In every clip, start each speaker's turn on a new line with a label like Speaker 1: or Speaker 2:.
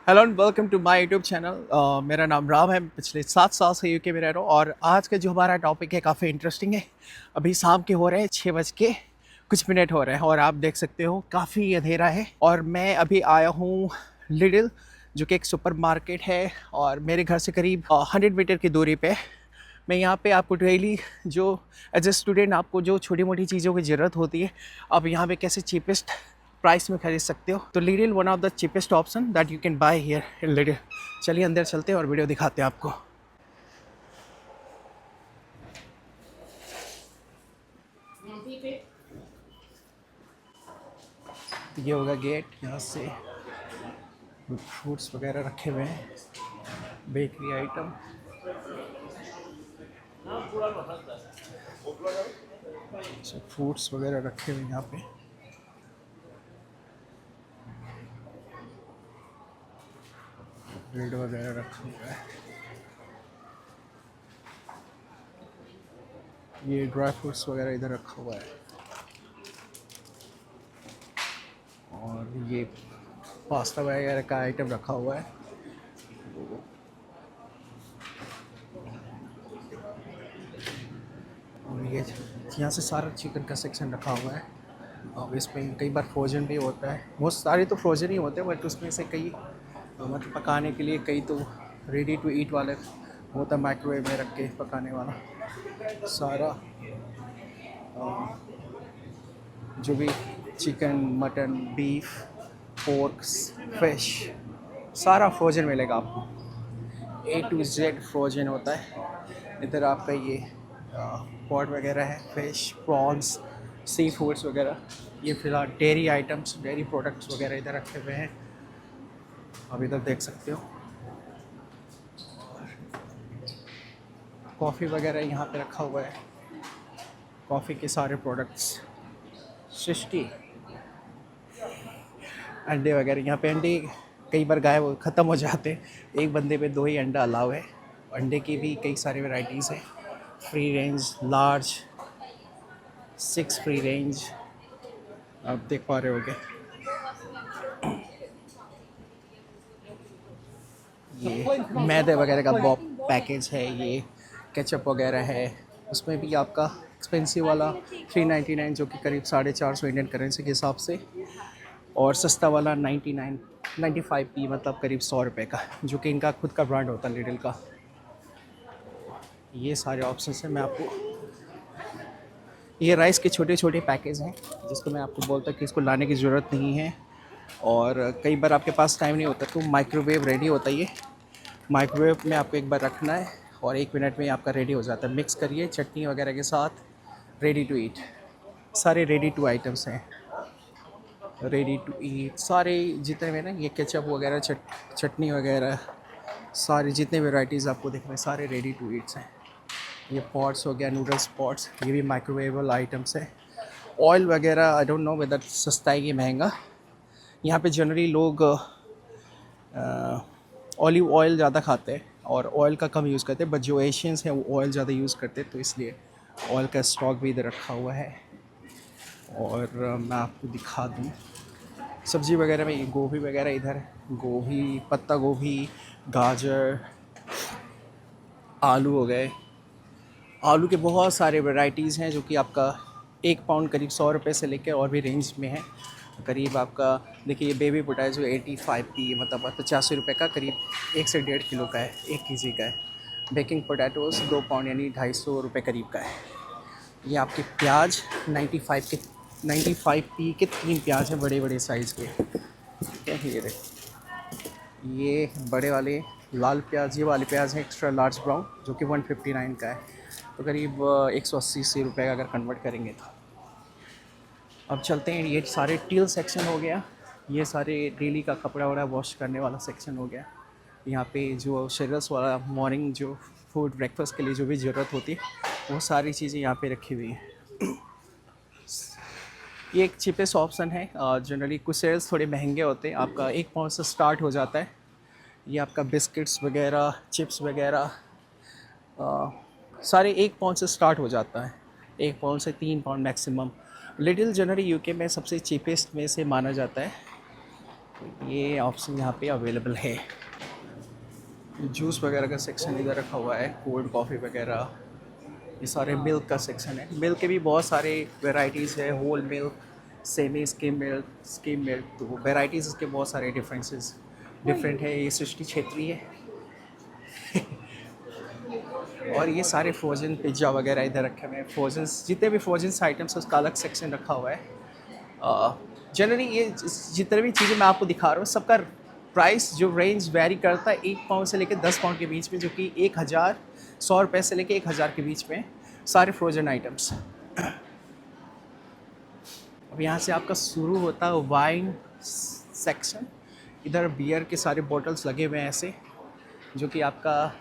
Speaker 1: Hello and welcome to my YouTube channel. मेरा नाम राम है। पिछले 7 साल से यूके में रह रहा हूँ और आज का जो हमारा टॉपिक है काफ़ी इंटरेस्टिंग है। अभी शाम के हो रहे हैं 6 बज के कुछ मिनट हो रहे हैं और आप देख सकते हो काफ़ी अंधेरा है और मैं अभी आया हूँ लिडिल, जो कि एक सुपर मार्केट है और मेरे घर से करीब 100 मीटर की दूरी पे। मैं यहाँ पे आपको डेली जो एज ए स्टूडेंट आपको जो छोटी मोटी चीज़ों की ज़रूरत होती है, आप यहाँ पे कैसे चीपेस्ट प्राइस में खरीद सकते हो। तो Lidl one of the cheapest option that you can buy here in Lidl. चलिए अंदर चलते हैं और वीडियो दिखाते हैं आपको। ये होगा गेट, यहाँ से फ्रूट्स वगैरह रखे हुए हैं, बेकरी आइटम। फ्रूट्स वगैरह रखे हुए हैं यहाँ पे। ब्रेड वगैरह रखा हुआ है। ये ड्राई फ्रूट्स वगैरह इधर रखा हुआ है और ये पास्ता वगैरह का आइटम रखा हुआ है। और ये यहाँ से सारा चिकन का सेक्शन रखा हुआ है। अब इसमें कई बार फ्रोजन भी होता है, बहुत सारे तो फ्रोजन ही होते हैं, बट उसमें से कई मतलब पकाने के लिए, कई तो रेडी टू ईट वाले होता है, माइक्रोवेव में रख के पकाने वाला। सारा जो भी चिकन, मटन, बीफ, पोर्क्स, फिश, सारा फ्रोजन मिलेगा आपको। A to Z फ्रोजन होता है। इधर आपका ये पॉट वगैरह है, फिश, प्रॉन्स, सी फूड्स वगैरह। ये फिलहाल डेयरी आइटम्स, डेयरी प्रोडक्ट्स वगैरह इधर रखे हुए हैं, आप इधर देख सकते हो। कॉफ़ी वगैरह यहाँ पे रखा हुआ है, कॉफ़ी के सारे प्रोडक्ट्स। सृष्टि अंडे वगैरह, यहाँ पे अंडे कई बार गायब ख़त्म हो जाते हैं, एक बंदे पे 2 ही अंडा अलाउ है। अंडे की भी कई सारे वैरायटीज़ हैं, free range, large, 6 free range, आप देख पा रहे होगे। ये मैदे वगैरह का बॉब पैकेज है, ये केचप वगैरह है। उसमें भी आपका एक्सपेंसिव वाला 399, जो कि करीब 450 इंडियन करेंसी के हिसाब से, और सस्ता वाला 95p, मतलब करीब 100 रुपये का, जो कि इनका खुद का ब्रांड होता है लिडिल का। ये सारे ऑप्शंस हैं। मैं आपको ये राइस के छोटे छोटे पैकेज हैं, जिसको मैं आपको बोलता कि इसको लाने की ज़रूरत नहीं है, और कई बार आपके पास टाइम नहीं होता तो माइक्रोवेव रेडी होता है। ये माइक्रोवेव में आपको एक बार रखना है और 1 मिनट में आपका रेडी हो जाता है। मिक्स करिए चटनी वगैरह के साथ, रेडी टू ईट। सारे रेडी टू आइटम्स हैं, रेडी टू ईट सारे जितने में ना, ये केचप वगैरह, चटनी वगैरह, सारे जितने वेराइटीज़ आपको दिख रहे हैं सारे रेडी टू ईट्स हैं। ये पॉट्स हो गया, नूडल्स पॉट्स, ये भी माइक्रोवेबल आइटम्स है। ऑयल वगैरह आई डोंट नो वेदर सस्ता है कि महंगा। यहाँ पे जनरली लोग ऑलिव ऑयल ज़्यादा खाते हैं और ऑयल का कम यूज़ करते हैं, बट जो एशियंस हैं वो ऑयल ज़्यादा यूज़ करते हैं, तो इसलिए ऑयल का स्टॉक भी इधर रखा हुआ है। और मैं आपको दिखा दूँ सब्ज़ी वगैरह में, ये गोभी वगैरह इधर, गोभी, पत्ता गोभी, गाजर, आलू हो गए। आलू के बहुत सारे वैरायटीज़ हैं, जो कि आपका 1 पाउंड करीब 100 रुपये से लेकर और भी रेंज में है। करीब आपका देखिए, ये बेबी पोटैटो 85p, मतलब 85 रुपये का, करीब 1 से 1.5 किलो का है, 1 kg का है। बेकिंग पोटैटोज़ 2 पाउंड यानी 250 रुपये करीब का है। ये आपके प्याज 95p के 3 प्याज हैं, बड़े बड़े साइज़ के, ठीक है। ये ये बड़े वाले लाल प्याज, ये वाले प्याज हैं एक्स्ट्रा लार्ज ब्राउन, जो कि 159 का है, तो करीब 180 रुपये का अगर कन्वर्ट करेंगे तो। अब चलते हैं, ये सारे टील सेक्शन हो गया, ये सारे डेली का कपड़ा वड़ा वॉश करने वाला सेक्शन हो गया। यहाँ पे जो शेरल्स वाला मॉर्निंग जो फूड ब्रेकफास्ट के लिए जो भी ज़रूरत होती है, वो सारी चीज़ें यहाँ पे रखी हुई हैं। ये एक चीपेस्ट ऑप्शन है। जनरली कुछ शेरल्स थोड़े महंगे होते हैं, आपका 1 पाउंड से स्टार्ट हो जाता है। ये आपका बिस्किट्स वगैरह, चिप्स वगैरह, सारे 1 पाउंड से स्टार्ट हो जाता है, 1 पाउंड से 3 pound maximum. Little generally UK में सबसे चीपेस्ट में से माना जाता है। ये ऑप्शन यहाँ पे अवेलेबल है। जूस वगैरह का सेक्शन इधर रखा हुआ है, कोल्ड कॉफ़ी वगैरह। ये सारे मिल्क का सेक्शन है। मिल्क के भी बहुत सारे वेराइटीज़ है, whole milk, semi skim milk, तो वेराइटीज़ इसके बहुत सारे डिफरेंट है। ये सृष्टि छेत्री है। और ये सारे फ्रोजन पिज़्ज़ा वगैरह इधर रखे हुए हैं। फ्रोजन जितने भी फ्रोजन आइटम्स है उसका अलग सेक्शन रखा हुआ है। जनरली ये जितने भी चीज़ें मैं आपको दिखा रहा हूँ सबका प्राइस जो रेंज वेरी करता है 1 पाउंड से लेकर 10 पाउंड के बीच में, जो कि 1,100 से लेकर 1,000 के बीच में सारे फ्रोजन आइटम्स। अब यहाँ से आपका शुरू होता है वाइन सेक्शन। इधर बियर के सारे बॉटल्स लगे हुए हैं ऐसे, जो कि आपका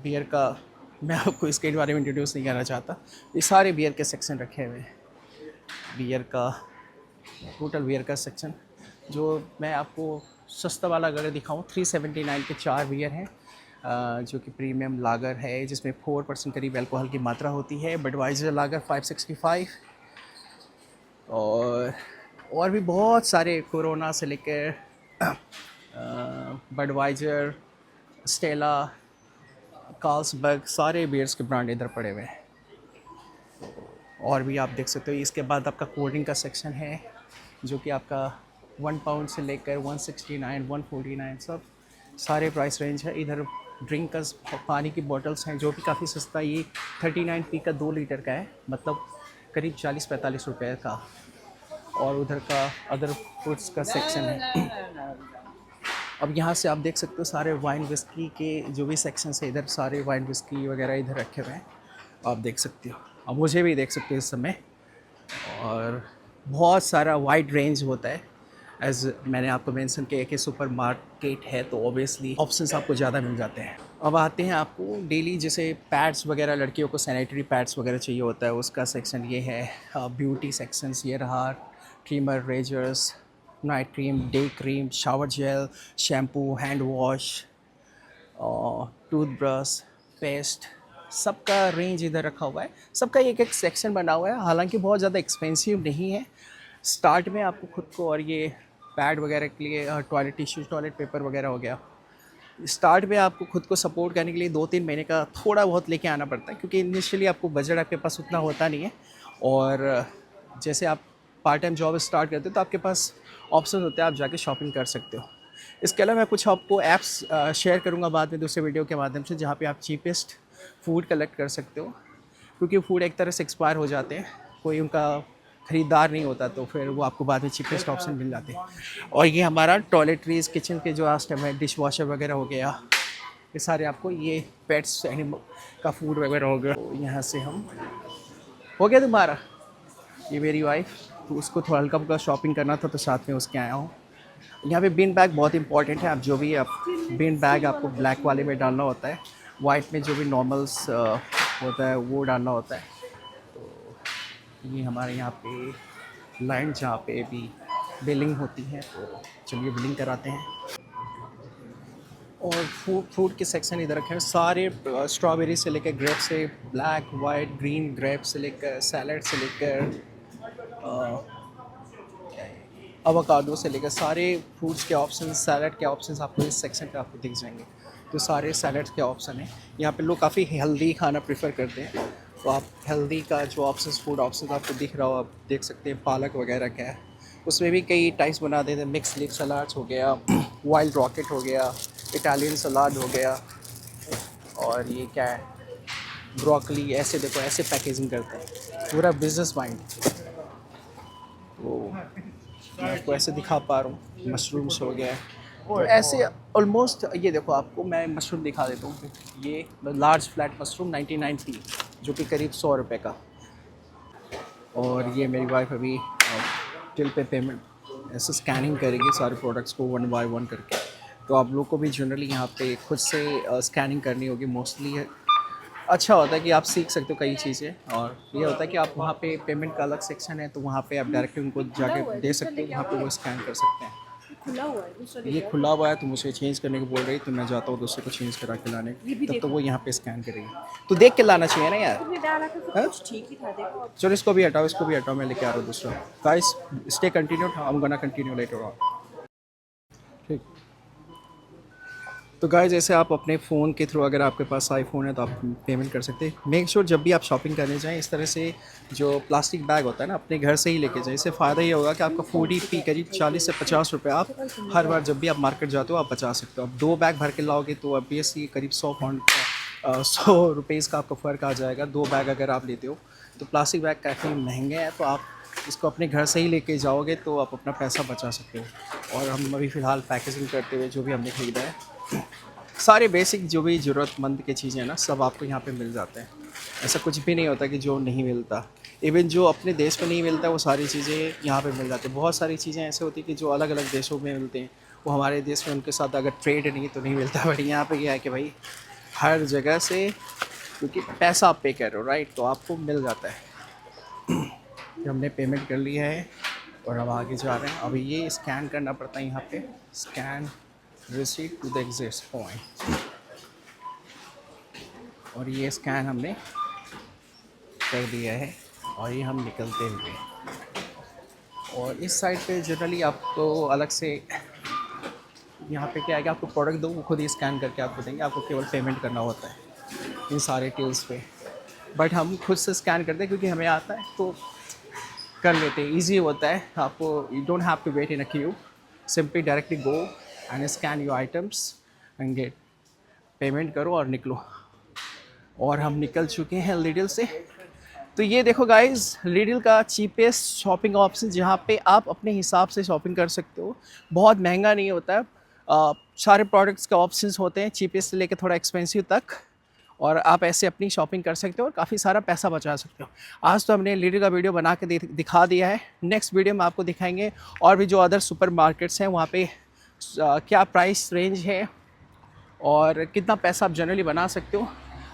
Speaker 1: बियर का, मैं आपको इसके बारे में इंट्रोड्यूस नहीं करना चाहता। ये सारे बियर के सेक्शन रखे हुए हैं। बियर का टोटल बियर का सेक्शन, जो मैं आपको सस्ता वाला अगर दिखाऊँ 379 के 4 बियर हैं, जो कि प्रीमियम लागर है जिसमें 4% करीब अल्कोहल की मात्रा होती है। बडवाइजर लागर 565 और भी बहुत सारे कोरोना से लेकर बडवाइजर, स्टेला, कार्ल्सबर्ग, सारे बियर्स के ब्रांड इधर पड़े हुए हैं। और भी आप देख सकते हो। इसके बाद आपका कोल्ड ड्रिंक का सेक्शन है, जो कि आपका 1 पाउंड से लेकर 169, 149 सब सारे प्राइस रेंज है। इधर ड्रिंक का पानी की बॉटल्स हैं जो भी काफ़ी सस्ता, ये 39p का 2 लीटर का है, मतलब करीब 40-45 रुपये का। और उधर का अदर फूड्स का सेक्शन है। अब यहाँ से आप देख सकते हो सारे वाइन विस्की के जो भी सेक्शन है, इधर सारे वाइन विस्की वगैरह इधर रखे हुए हैं, आप देख सकते हो। अब मुझे भी देख सकते हो इस समय। और बहुत सारा वाइड रेंज होता है, एज मैंने आपको मेंशन किया कि सुपर मार्केट है तो ऑब्वियसली ऑप्शंस आपको ज़्यादा मिल जाते हैं। अब आते हैं आपको डेली जैसे पैड्स वगैरह, लड़कियों को सैनिटरी पैड्स वगैरह चाहिए होता है, उसका सेक्शन ये है। ब्यूटी सेक्शंस ये रहा, trimmer, razors, night cream, day cream, shower gel, shampoo, hand wash, toothbrush, paste, सबका रेंज इधर रखा हुआ है। सबका एक एक सेक्शन बना हुआ है, हालांकि बहुत ज़्यादा एक्सपेंसिव नहीं है। स्टार्ट में आपको खुद को, और ये पैड वगैरह के लिए टॉयलेट टिश्यू, टॉयलेट पेपर वगैरह हो गया, स्टार्ट में आपको खुद को सपोर्ट करने के लिए 2-3 महीने का थोड़ा बहुत लेके आना पड़ता है, क्योंकि इनिशियली आपको बजट आपके पास उतना होता नहीं है। और जैसे आप पार्ट टाइम जॉब स्टार्ट करते हो तो आपके पास ऑप्शन होते हैं, आप जाके शॉपिंग कर सकते हो। इसके अलावा मैं कुछ आपको ऐप्स शेयर करूँगा बाद में दूसरे वीडियो के माध्यम से, जहाँ पे आप चीपेस्ट फूड कलेक्ट कर सकते हो, क्योंकि फूड एक तरह से एक्सपायर हो जाते हैं, कोई उनका ख़रीदार नहीं होता, तो फिर वो आपको बाद में चीपेस्ट ऑप्शन मिल जाते हैं। और ये हमारा टॉयलेटरीज, किचन के जो आइटम है, डिश वॉशर वगैरह हो गया, ये सारे आपको, ये पेट्स एनिमल का फूड वगैरह हो गया। तो यहाँ से हम, हो गया तुम्हारा, ये मेरी वाइफ, तो उसको थोड़ा हल्का फुल्का शॉपिंग करना था तो साथ में उसके आया हूँ। यहाँ पे बिन बैग बहुत इंपॉर्टेंट है। आप जो भी आप बिन बैग आपको ब्लैक वाले में डालना होता है, वाइट में जो भी नॉर्मल्स होता है वो डालना होता है। तो ये हमारे यहाँ पे लाइन जहाँ पे भी बिलिंग होती है, तो चलिए बिलिंग कराते हैं। और फ्रूट के सेक्शन इधर रखे हैं सारे, स्ट्रॉबेरी से लेकर ग्रेप से, ब्लैक, वाइट, ग्रीन ग्रेप से लेकर, सैलड से लेकर, अवोकाडो से लेकर सारे फ्रूट्स के ऑप्शन, सैलड के ऑप्शंस आपको इस सेक्शन पे आपको दिख जाएंगे। तो सारे सैलड के ऑप्शन हैं। यहाँ पे लोग काफ़ी हेल्दी खाना प्रेफर करते हैं, तो आप हेल्दी का जो ऑप्शंस, फूड ऑप्शंस आपको दिख रहा हो, आप देख सकते हैं। पालक वगैरह क्या है, उसमें भी कई टाइप्स बना देते हैं। मिक्स लीफ सलाड्स हो गया, वाइल्ड रॉकेट हो गया, इटालियन सलाद हो गया, और ये क्या है, ब्रोकली। ऐसे देखो, ऐसे पैकेजिंग करते हैं, पूरा बिजनेस माइंड। तो मैं आपको ऐसे दिखा पा रहा हूँ। मशरूम्स हो गया, तो ऐसे ऑलमोस्ट, ये देखो आपको मैं मशरूम दिखा देता हूँ। ये लार्ज फ्लैट मशरूम 99p, जो कि करीब 100 रुपये का। और ये मेरी वाइफ अभी टिल पे पेमेंट ऐसे स्कैनिंग करेगी सारे प्रोडक्ट्स को 1 बाय 1 करके। तो आप लोग को भी जनरली यहाँ पे खुद से स्कैनिंग करनी होगी मोस्टली। अच्छा होता है कि आप सीख सकते हो कई चीज़ें। और ये होता है कि आप वहाँ पे पेमेंट का अलग सेक्शन है, तो वहाँ पे आप डायरेक्टली उनको जाके दे सकते हो, वहाँ पे वो स्कैन कर सकते हैं। ये खुला हुआ है, तो मुझे चेंज करने को बोल रही, तो मैं जाता हूँ दूसरे को चेंज करा के लाने, तब तो वो यहाँ पे स्कैन करेगी। तो देख के लाना चाहिए ना यार। चलो इसको भी हटाओ, इसको भी हटाओ, मैं लेके आ रहा हूँ दूसरा। Guys stay continued, I am gonna continue later on. तो गाइस जैसे आप अपने फ़ोन के थ्रू, अगर आपके पास आईफोन है तो आप पेमेंट कर सकते हैं। मेक श्योर जब भी आप शॉपिंग करने जाएं इस तरह से जो प्लास्टिक बैग होता है ना अपने घर से ही लेके जाएं। इससे फ़ायदा ये होगा कि आपका फूड ही फी करीब 40 से 50 रुपये आप हर बार जब भी आप मार्केट जाते हो आप बचा सकते हो। आप 2 बैग भर के लाओगे तो ऑब्वियसली करीब 100 रुपीज़ का आपको फ़र्क आ जाएगा। 2 बैग अगर आप लेते हो तो प्लास्टिक बैग काफ़ी महंगे हैं, तो आप इसको अपने घर से ही लेके जाओगे तो आप अपना पैसा बचा सकते हो। और हम अभी फ़िलहाल पैकेजिंग करते हुए जो भी हमने ख़रीदा है, सारे बेसिक जो भी ज़रूरतमंद की चीज़ें हैं ना सब आपको यहाँ पे मिल जाते हैं। ऐसा कुछ भी नहीं होता कि जो नहीं मिलता। इवन जो अपने देश में नहीं मिलता वो सारी चीज़ें यहाँ पे मिल जाती हैं। बहुत सारी चीज़ें ऐसे होती हैं कि जो अलग अलग देशों में मिलते हैं वो हमारे देश में उनके साथ अगर ट्रेड नहीं तो नहीं मिलता। बट यहाँ पे क्या है कि भाई हर जगह से, क्योंकि पैसा आप पे कर रहे हो राइट, तो आपको मिल जाता है। कि हमने पेमेंट कर लिया है और अब आगे जा रहे हैं। अभी ये स्कैन करना पड़ता है यहाँ पे, scan receipt to the exit point, और ये स्कैन हमने कर दिया है और ये हम निकलते हुए। और इस साइड पे जनरली आपको अलग से यहाँ पे क्या है कि आपको प्रोडक्ट दो वो खुद ही स्कैन करके आपको देंगे, आपको केवल पेमेंट करना होता है इन सारे टिल्स पे। बट हम खुद से स्कैन करते हैं क्योंकि हमें आता है तो कर लेते हैं, ईजी होता है। आपको you don't have to wait in a queue, simply directly go and scan your items and get, payment करो और निकलो। और हम निकल चुके हैं लिडिल से। तो ये देखो गाइस, लिडिल का चीपेस्ट शॉपिंग ऑप्शन जहाँ पे आप अपने हिसाब से शॉपिंग कर सकते हो। बहुत महंगा नहीं होता है, सारे प्रोडक्ट्स के ऑप्शंस होते हैं चीपेस्ट से लेकर थोड़ा एक्सपेंसिव तक, और आप ऐसे अपनी शॉपिंग कर सकते हो और काफ़ी सारा पैसा बचा सकते हो। आज तो हमने लिडिल का वीडियो बना के दिखा दिया है। नेक्स्ट वीडियो में आपको दिखाएंगे और भी जो अदर सुपर मार्केट्स हैं वहाँ पे क्या प्राइस रेंज है और कितना पैसा आप जनरली बना सकते हो।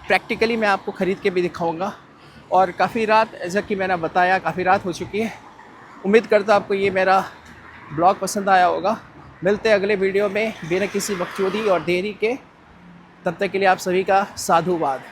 Speaker 1: प्रैक्टिकली मैं आपको ख़रीद के भी दिखाऊंगा। और काफ़ी रात, जैसा कि मैंने बताया, काफ़ी रात हो चुकी है। उम्मीद करता आपको ये मेरा ब्लॉग पसंद आया होगा। मिलते हैं अगले वीडियो में बिना किसी बकचोदी और देरी के। तब तक के लिए आप सभी का साधुवाद।